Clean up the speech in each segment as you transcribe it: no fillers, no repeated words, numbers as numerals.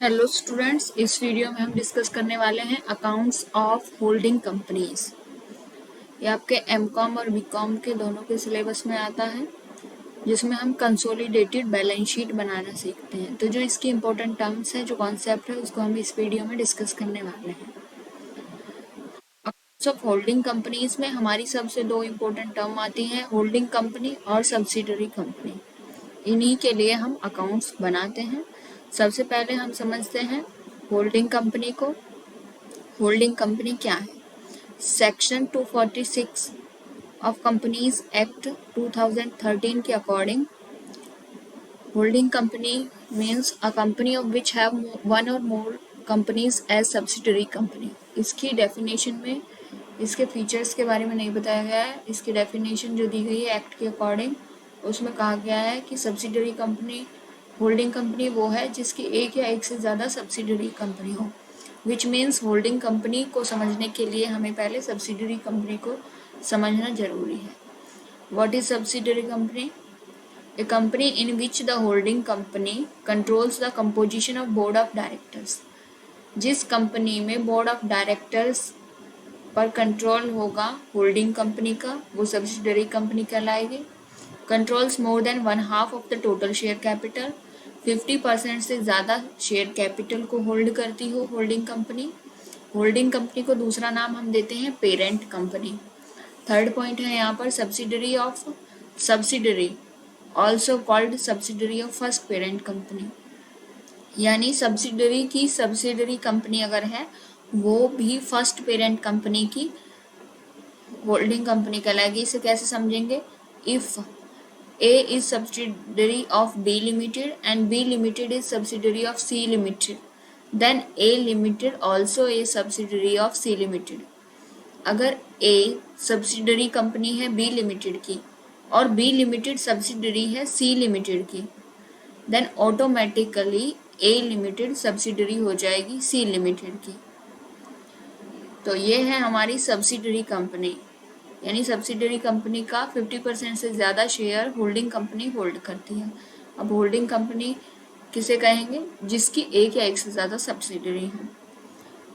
Hello students, इस video में हम डिस्कस करने वाले हैं अकाउंट्स ऑफ होल्डिंग कंपनीज। ये आपके एमकॉम और बीकॉम के दोनों के सिलेबस में आता है, जिसमें हम कंसोलिडेटेड बैलेंस शीट बनाना सीखते हैं। तो जो इसकी इंपॉर्टेंट टर्म्स हैं, जो कॉन्सेप्ट है, उसको हम इस वीडियो में डिस्कस करने वाले हैं। अकाउंट्स ऑफ होल्डिंग कंपनीज में हमारी सबसे दो इम्पोर्टेंट टर्म आती हैं, होल्डिंग कंपनी और सब्सिडरी कंपनी। इन्हीं के लिए हम अकाउंट्स बनाते हैं। सबसे पहले हम समझते हैं होल्डिंग कंपनी को। होल्डिंग कंपनी क्या है? सेक्शन 246 ऑफ कंपनीज एक्ट 2013 के according holding company means a company of which have one or more companies as subsidiary company. इसकी डेफिनेशन में इसके फीचर्स के बारे में नहीं बताया गया है। इसकी डेफिनेशन जो दी गई है एक्ट के अकॉर्डिंग, उसमें कहा गया है कि सब्सिडरी कंपनी, होल्डिंग कंपनी वो है जिसकी एक या एक से ज़्यादा सब्सिडरी कंपनी हो। विच मीन्स होल्डिंग कंपनी को समझने के लिए हमें पहले सब्सिडरी कंपनी को समझना जरूरी है। What is subsidiary company? A company in which the holding company controls the composition of board of directors। जिस कंपनी में बोर्ड ऑफ डायरेक्टर्स पर कंट्रोल होगा होल्डिंग कंपनी का, वो सब्सिडरी कंपनी कहलाएगी। Controls more than 1/2 of the total share capital, 50% से ज़्यादा share capital को होल्ड करती हो होल्डिंग कंपनी। होल्डिंग कंपनी को दूसरा नाम हम देते हैं पेरेंट कंपनी। थर्ड पॉइंट है यहाँ पर subsidiary of subsidiary, also called subsidiary of first parent company. यानी सब्सिडरी की सब्सिडरी कंपनी अगर है, वो भी फर्स्ट पेरेंट कंपनी की होल्डिंग कंपनी कहलाएगी। इसे कैसे समझेंगे? If A is subsidiary of B limited and B limited is subsidiary of C limited, then A limited also a subsidiary of C limited. अगर ए सब्सिडरी कंपनी है B limited की और B limited subsidiary है सी limited की, then automatically A limited subsidiary हो जाएगी C limited की। तो ये है हमारी सब्सिडरी कंपनी, यानी सब्सिडरी कंपनी का 50% से ज़्यादा शेयर होल्डिंग कंपनी होल्ड करती है। अब होल्डिंग कंपनी किसे कहेंगे? जिसकी एक या एक से ज़्यादा सब्सिडरी हो।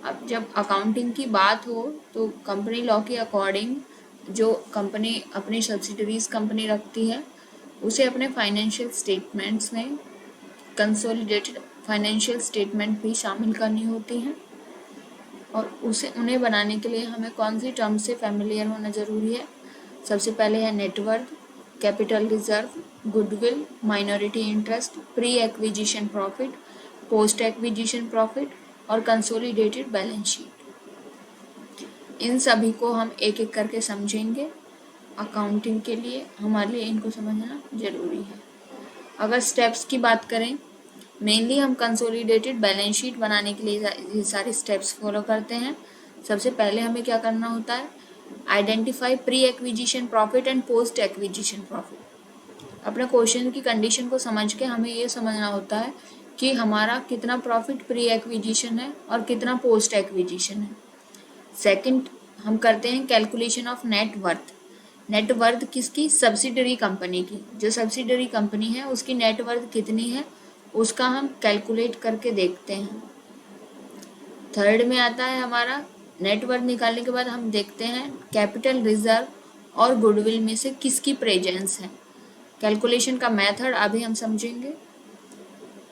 अब जब अकाउंटिंग की बात हो तो कंपनी लॉ के अकॉर्डिंग जो कंपनी अपनी सब्सिडरीज कंपनी रखती है, उसे अपने फाइनेंशियल स्टेटमेंट्स में कंसोलिडेटेड फाइनेंशियल स्टेटमेंट भी शामिल करनी होती हैं। और उन्हें बनाने के लिए हमें कौन सी टर्म से फैमिलियर होना ज़रूरी है? सबसे पहले है net worth, capital reserve, goodwill, minority interest, pre acquisition profit, post acquisition profit और कंसोलिडेटेड बैलेंस शीट। इन सभी को हम एक एक करके समझेंगे। अकाउंटिंग के लिए हमारे लिए इनको समझना जरूरी है। अगर स्टेप्स की बात करें, मेनली हम कंसोलिडेटेड बैलेंस शीट बनाने के लिए ये सारे स्टेप्स फॉलो करते हैं। सबसे पहले हमें क्या करना होता है? Identify pre acquisition profit and post acquisition profit. अपने क्वेश्चन की कंडीशन को समझ के हमें ये समझना होता है कि हमारा कितना प्रॉफिट प्री एक्विजिशन है और कितना पोस्ट एक्विजिशन है। सेकंड, हम करते हैं calculation of net worth. Net worth किसकी? सब्सिडरी कंपनी की। जो सब्सिडरी कंपनी है उसकी नेट वर्थ कितनी है, उसका हम कैलकुलेट करके देखते हैं। थर्ड में आता है हमारा नेट वर्थ निकालने के बाद हम देखते हैं कैपिटल रिजर्व और गुडविल में से किसकी प्रेजेंस है। कैलकुलेशन का मेथड अभी हम समझेंगे।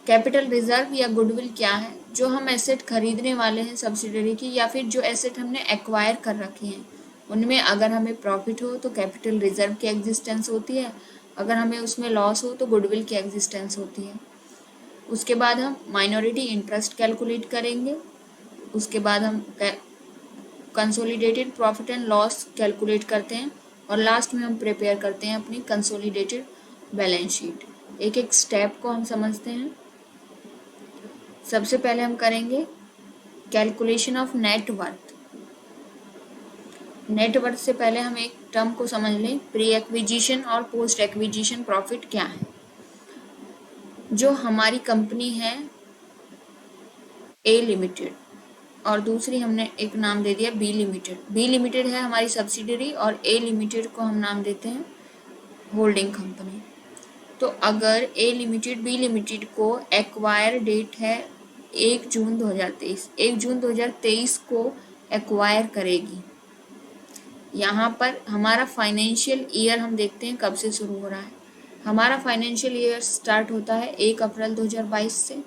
कैपिटल रिजर्व या गुडविल क्या है? जो हम एसेट खरीदने वाले हैं सब्सिडरी की, या फिर जो एसेट हमने एक्वायर कर रखी हैं, उनमें अगर हमें प्रॉफिट हो तो कैपिटल रिजर्व की एग्जिस्टेंस होती है, अगर हमें उसमें लॉस हो तो गुडविल की एग्जिस्टेंस होती है। उसके बाद हम माइनॉरिटी इंटरेस्ट कैलकुलेट करेंगे। उसके बाद हम consolidated profit and loss calculate करते हैं और लास्ट में हम प्रिपेयर करते हैं अपनी कंसोलिडेटेड बैलेंस शीट। एक एक स्टेप को हम समझते हैं। सबसे पहले हम करेंगे calculation of net worth. Net worth से पहले हम एक टर्म को समझ लें, प्री एक्विजिशन और पोस्ट एक्विजिशन प्रॉफिट क्या है। जो हमारी कंपनी है ए लिमिटेड और दूसरी हमने एक नाम दे दिया बी लिमिटेड। बी लिमिटेड है हमारी सब्सिडरी और ए लिमिटेड को हम नाम देते हैं होल्डिंग कंपनी। तो अगर ए लिमिटेड बी लिमिटेड को एक्वायर डेट है 1 जून 2023, 1 जून 2023 को एक्वायर करेगी। यहाँ पर हमारा फाइनेंशियल ईयर हम देखते हैं कब से शुरू हो रहा है। हमारा फाइनेंशियल ईयर स्टार्ट होता है 1 अप्रैल 2022 से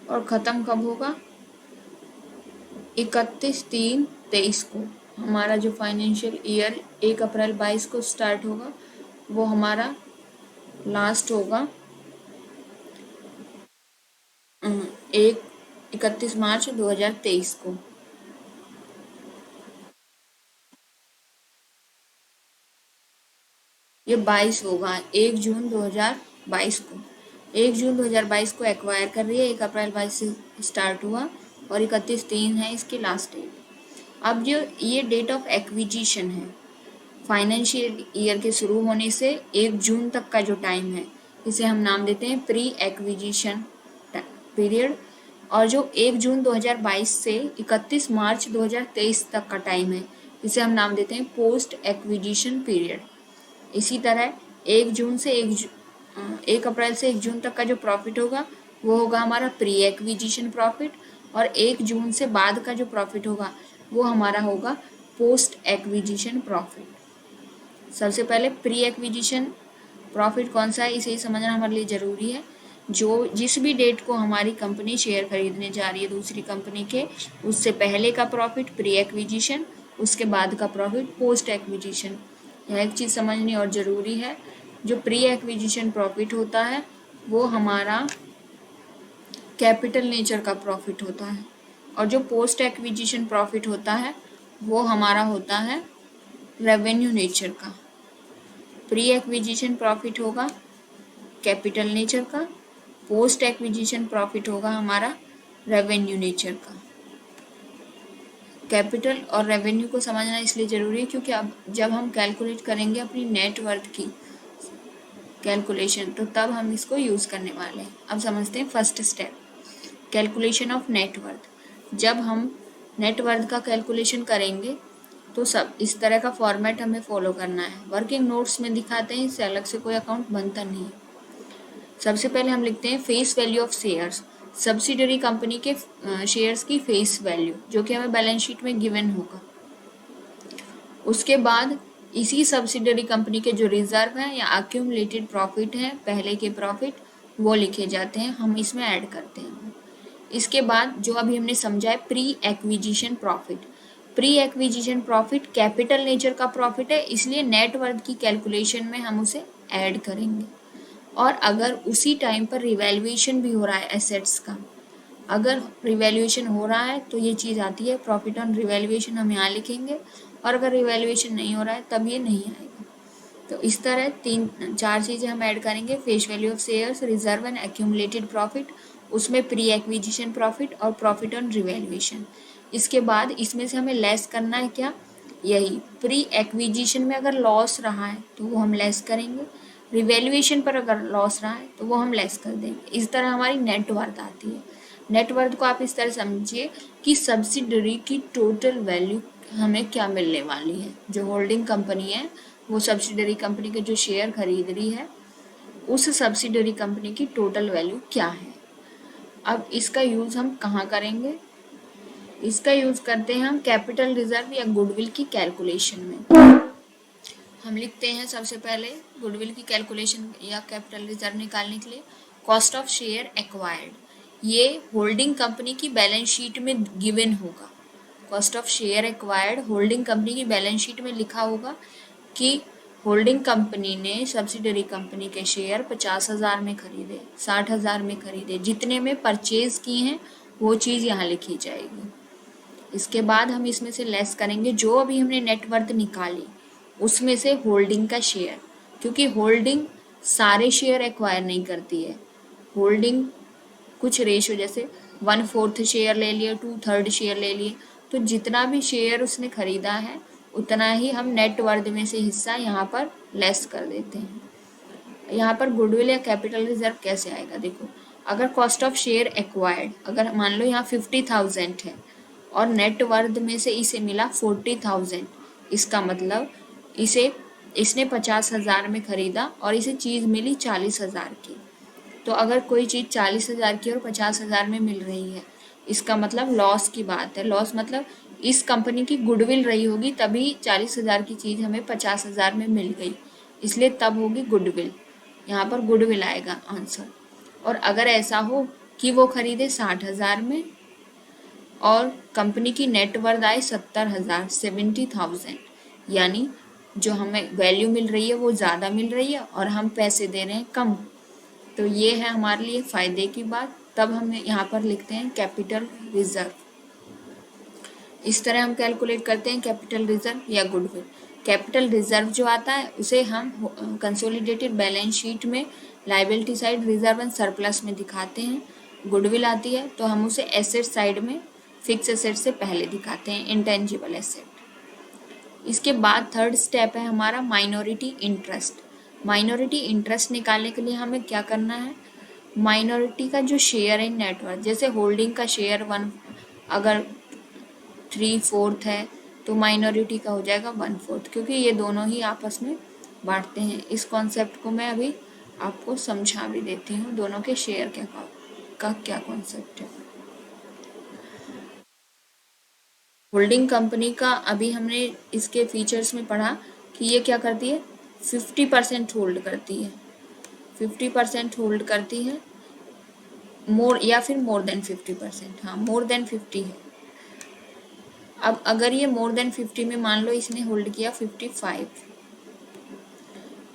और ख़त्म कब होगा? 31/3/23 को। हमारा जो फाइनेंशियल ईयर 1 अप्रैल 22 को स्टार्ट होगा वो हमारा लास्ट होगा 31 मार्च 2023 को। ये 22 होगा 1 जून 2022 को। 1 जून 2022 को एक्वायर कर रही है, 1 अप्रैल 22 से स्टार्ट हुआ और 31/3 है इसकी लास्ट डेट। अब जो ये डेट ऑफ एक्विजिशन है, फाइनेंशियल ईयर के शुरू होने से 1 जून तक का जो टाइम है, इसे हम नाम देते हैं प्री एक्विजिशन पीरियड। और जो 1 जून 2022 से 31 मार्च 2023 तक का टाइम है, इसे हम नाम देते हैं पोस्ट एक्विजिशन पीरियड। इसी तरह 1 जून से 1 अप्रैल से 1 जून तक का जो प्रॉफिट होगा वो होगा हमारा प्री एक्विजिशन प्रॉफिट, और 1 जून से बाद का जो प्रॉफिट होगा वो हमारा होगा पोस्ट एक्विजिशन प्रॉफिट। सबसे पहले प्री एक्विजिशन प्रॉफिट कौन सा है, इसे ही समझना हमारे लिए ज़रूरी है। जो जिस भी डेट को हमारी कंपनी शेयर खरीदने जा रही है दूसरी कंपनी के, उससे पहले का प्रॉफिट प्री एक्विजिशन, उसके बाद का प्रॉफिट पोस्ट एक्विजिशन। यह एक चीज़ समझनी और ज़रूरी है। जो प्री एक्विजिशन प्रॉफिट होता है वो हमारा कैपिटल नेचर का प्रॉफिट होता है, और जो पोस्ट एक्विजिशन प्रॉफिट होता है वो हमारा होता है रेवेन्यू नेचर का। प्री एक्विजिशन प्रॉफिट होगा कैपिटल नेचर का, पोस्ट एक्विजिशन प्रॉफिट होगा हमारा रेवेन्यू नेचर का। कैपिटल और रेवेन्यू को समझना इसलिए ज़रूरी है क्योंकि अब जब हम कैलकुलेट करेंगे अपनी नेटवर्थ की कैलकुलेशन, तो तब हम इसको यूज़ करने वाले हैं। अब समझते हैं first step, calculation of net worth. जब हम नेटवर्थ का कैलकुलेशन करेंगे तो सब इस तरह का फॉर्मेट हमें फॉलो करना है। वर्किंग नोट्स में दिखाते हैं, इससे अलग से कोई अकाउंट बनता नहीं है। सबसे पहले हम लिखते हैं face value of shares, subsidiary company के शेयर्स की फेस वैल्यू, जो कि हमें बैलेंस शीट में गिवन होगा। उसके बाद इसी सब्सिडरी कंपनी के जो रिजर्व हैं या अक्यूमुलेटेड प्रॉफिट हैं, पहले के प्रॉफिट, वो लिखे जाते हैं, हम इसमें ऐड करते हैं। इसके बाद जो अभी हमने समझा है pre acquisition profit, pre acquisition profit capital nature का प्रॉफिट है, इसलिए नेटवर्थ की कैलकुलेशन में हम उसे ऐड करेंगे। और अगर उसी टाइम पर रिवैल्यूएशन भी हो रहा है एसेट्स का, अगर रिवैल्यूएशन हो रहा है तो ये चीज़ आती है प्रॉफिट ऑन रिवैल्यूएशन, हम यहाँ लिखेंगे, और अगर रिवैल्यूएशन नहीं हो रहा है तब ये नहीं आएगा। तो इस तरह 3-4 चीज़ें हम ऐड करेंगे, face value of shares, reserve and accumulated profit, उसमें प्री एक्विजिशन प्रॉफिट और प्रॉफिट ऑन रिवैल्यूएशन। इसके बाद इसमें से हमें लेस करना है क्या, यही प्री एक्विजिशन में अगर लॉस रहा है तो वो हम लेस करेंगे, रिवैल्यूएशन पर अगर लॉस रहा है तो वो हम लेस कर देंगे। इस तरह हमारी नेटवर्थ आती है। नेटवर्थ को आप इस तरह समझिए कि सब्सिडरी की टोटल वैल्यू हमें क्या मिलने वाली है। जो होल्डिंग कंपनी है वो सब्सिडरी कंपनी के जो शेयर खरीद रही है, उस सब्सिडरी कंपनी की टोटल वैल्यू क्या है। अब इसका यूज़ हम कहाँ करेंगे, इसका यूज़ करते हैं हम कैपिटल रिजर्व या गुडविल की कैलकुलेशन में। हम लिखते हैं सबसे पहले गुडविल की कैलकुलेशन या कैपिटल रिजर्व निकालने के लिए कॉस्ट ऑफ शेयर एक्वायर्ड, ये होल्डिंग कंपनी की बैलेंस शीट में गिवन होगा। Cost of share acquired holding company की बैलेंस शीट में लिखा होगा कि होल्डिंग कंपनी ने सब्सिडरी कंपनी के शेयर 50,000 में खरीदे, 60,000 में खरीदे, जितने में परचेज किए हैं वो चीज़ यहाँ लिखी जाएगी। इसके बाद हम इसमें से लेस करेंगे जो अभी हमने नेटवर्थ निकाली उसमें से होल्डिंग का शेयर, क्योंकि होल्डिंग सारे शेयर एक्वायर नहीं करती है। होल्डिंग कुछ रेशो, जैसे 1/4 शेयर ले लिए, 2/3 शेयर ले लिए, तो जितना भी शेयर उसने खरीदा है उतना ही हम नेटवर्थ में से हिस्सा यहाँ पर लेस कर देते हैं। यहाँ पर गुडविल या कैपिटल रिजर्व कैसे आएगा, देखो, अगर कॉस्ट ऑफ शेयर एक्वायर्ड, अगर मान लो यहाँ 50,000 है और नेटवर्थ में से इसे मिला 40,000, इसका मतलब इसने 50,000 में खरीदा और इसे चीज़ मिली 40,000 की, तो अगर कोई चीज़ 40,000 की और 50,000 में मिल रही है, इसका मतलब लॉस की बात है। लॉस मतलब इस कंपनी की गुडविल रही होगी, तभी 40,000 की चीज़ हमें 50,000 में मिल गई, इसलिए तब होगी गुडविल। यहाँ पर गुडविल आएगा आंसर। और अगर ऐसा हो कि वो खरीदे 60,000 में और कंपनी की नेटवर्थ आए 70,000, 70,000, यानी जो हमें वैल्यू मिल रही है वो ज़्यादा मिल रही है और हम पैसे दे रहे हैं कम, तो ये है हमारे लिए फ़ायदे की बात। तब हम यहाँ पर लिखते हैं कैपिटल रिजर्व। इस तरह हम कैलकुलेट करते हैं कैपिटल रिजर्व या गुडविल। कैपिटल रिजर्व जो आता है उसे हम कंसोलिडेटेड बैलेंस शीट में liability side reserve and surplus में दिखाते हैं। गुडविल आती है तो हम उसे एसेट साइड में फिक्स एसेट से पहले दिखाते हैं, इंटेंजिबल एसेट। इसके बाद थर्ड स्टेप है हमारा माइनॉरिटी इंटरेस्ट। माइनॉरिटी इंटरेस्ट निकालने के लिए हमें क्या करना है, माइनॉरिटी का जो शेयर है नेटवर्थ, जैसे होल्डिंग का शेयर 1 अगर 3/4 है तो माइनॉरिटी का हो जाएगा 1/4, क्योंकि ये दोनों ही आपस में बांटते हैं। इस कॉन्सेप्ट को मैं अभी आपको समझा भी देती हूँ, दोनों के शेयर का क्या कॉन्सेप्ट है। होल्डिंग कंपनी का अभी हमने इसके फीचर्स में पढ़ा कि ये क्या करती है, 50% होल्ड करती है, 50% होल्ड करती है, मोर या फिर मोर देन 50%, हाँ मोर देन 50 है। अब अगर ये मोर देन 50 में मान लो इसने होल्ड किया 55,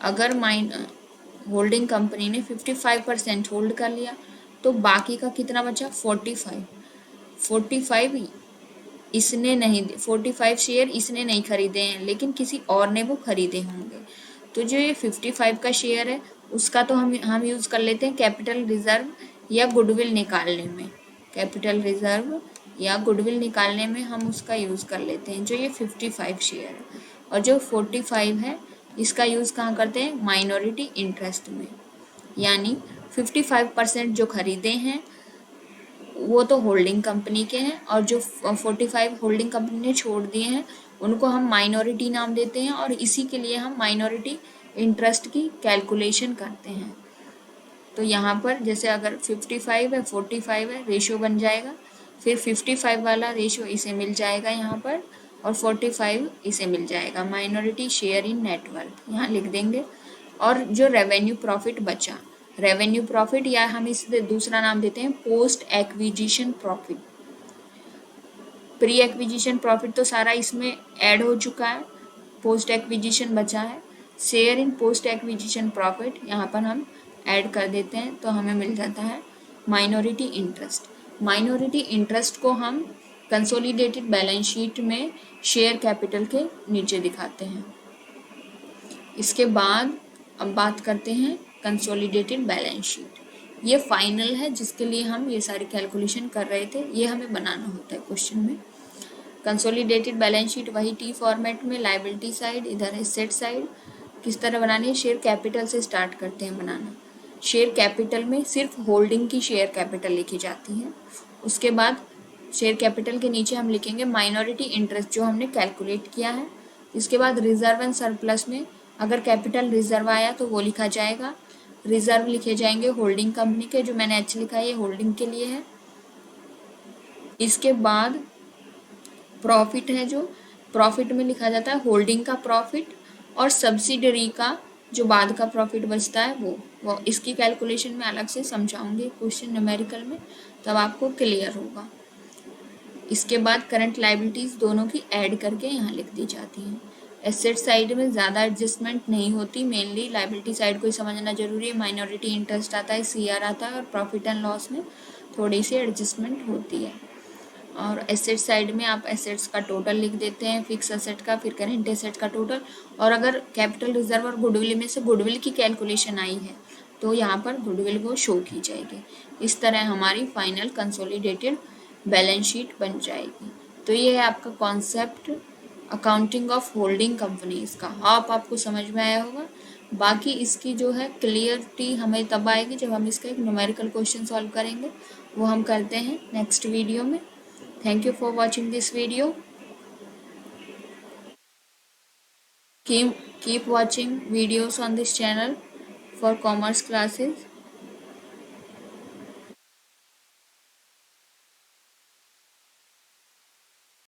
अगर होल्डिंग कंपनी ने 55% होल्ड कर लिया तो बाकी का कितना बचा, 45 इसने नहीं, 45 शेयर इसने नहीं खरीदे हैं लेकिन किसी और ने वो खरीदे होंगे। तो जो ये 55 का शेयर है उसका तो हम यूज़ कर लेते हैं कैपिटल रिजर्व या गुडविल निकालने में। कैपिटल रिजर्व या गुडविल निकालने में हम उसका यूज़ कर लेते हैं जो ये 55 शेयर है। और जो 45 है इसका यूज़ कहाँ करते हैं, माइनॉरिटी इंटरेस्ट में। यानी 55% जो खरीदे हैं वो तो होल्डिंग कंपनी के हैं और जो 45 होल्डिंग कंपनी ने छोड़ दिए हैं उनको हम माइनॉरिटी नाम देते हैं और इसी के लिए हम माइनॉरिटी इंटरेस्ट की कैलकुलेशन करते हैं। तो यहाँ पर जैसे अगर 55 है 45 है रेशो बन जाएगा, फिर 55 वाला रेशो इसे मिल जाएगा यहाँ पर और 45 इसे मिल जाएगा, माइनॉरिटी शेयर इन नेटवर्थ यहाँ लिख देंगे। और जो रेवेन्यू प्रॉफिट बचा, रेवेन्यू प्रॉफिट या हम इसे दूसरा नाम देते हैं post acquisition profit. Pre acquisition profit तो सारा इसमें ऐड हो चुका है, पोस्ट एक्विजिशन बचा है। Share in post acquisition profit यहाँ पर हम ऐड कर देते हैं तो हमें मिल जाता है माइनॉरिटी इंटरेस्ट। माइनॉरिटी इंटरेस्ट को हम कंसोलिडेटेड बैलेंस शीट में शेयर कैपिटल के नीचे दिखाते हैं। इसके बाद अब बात करते हैं कंसोलिडेटेड बैलेंस शीट। ये फाइनल है जिसके लिए हम ये सारी कैलकुलेशन कर रहे थे, ये हमें बनाना होता है क्वेश्चन में। कंसोलिडेटेड बैलेंस शीट वही टी फॉर्मेट में, लायबिलिटी साइड इधर एसेट साइड। किस तरह बनानी है, शेयर कैपिटल से स्टार्ट करते हैं बनाना। शेयर कैपिटल में सिर्फ होल्डिंग की शेयर कैपिटल लिखी जाती है। उसके बाद शेयर कैपिटल के नीचे हम लिखेंगे माइनॉरिटी इंटरेस्ट जो हमने कैलकुलेट किया है। इसके बाद रिजर्व एंड सरप्लस में अगर कैपिटल रिजर्व आया तो वो लिखा जाएगा, रिजर्व लिखे जाएंगे होल्डिंग कंपनी के, जो मैंने एच लिखा है ये होल्डिंग के लिए है। इसके बाद प्रॉफिट है, जो प्रॉफिट में लिखा जाता है होल्डिंग का प्रॉफिट और सब्सिडरी का जो बाद का प्रॉफिट बचता है वो इसकी कैलकुलेशन में अलग से समझाऊंगी क्वेश्चन न्यूमेरिकल में, तब आपको क्लियर होगा। इसके बाद करंट लायबिलिटीज़ दोनों की ऐड करके यहाँ लिख दी जाती हैं। एसेट साइड में ज़्यादा एडजस्टमेंट नहीं होती, मेनली लायबिलिटी साइड को ही समझना जरूरी है। माइनॉरिटी इंटरेस्ट आता है, सीआर आता है और प्रॉफिट एंड लॉस में थोड़ी सी एडजस्टमेंट होती है। और एसेट साइड में आप एसेट्स का टोटल लिख देते हैं, फिक्स एसेट का, फिर करेंट एसेट का टोटल। और अगर कैपिटल रिजर्व और गुडविल में से गुडविल की कैलकुलेशन आई है तो यहाँ पर गुडविल को शो की जाएगी। इस तरह हमारी फाइनल कंसोलिडेटेड बैलेंस शीट बन जाएगी। तो ये है आपका concept accounting of holding companies का। आप आपको समझ में आया होगा। बाकी इसकी जो है क्लियरिटी हमें तब आएगी जब हम इसका एक न्यूमेरिकल क्वेश्चन सॉल्व करेंगे, वो हम करते हैं नेक्स्ट वीडियो में। Thank you for watching this video. Keep watching videos on this channel for commerce classes.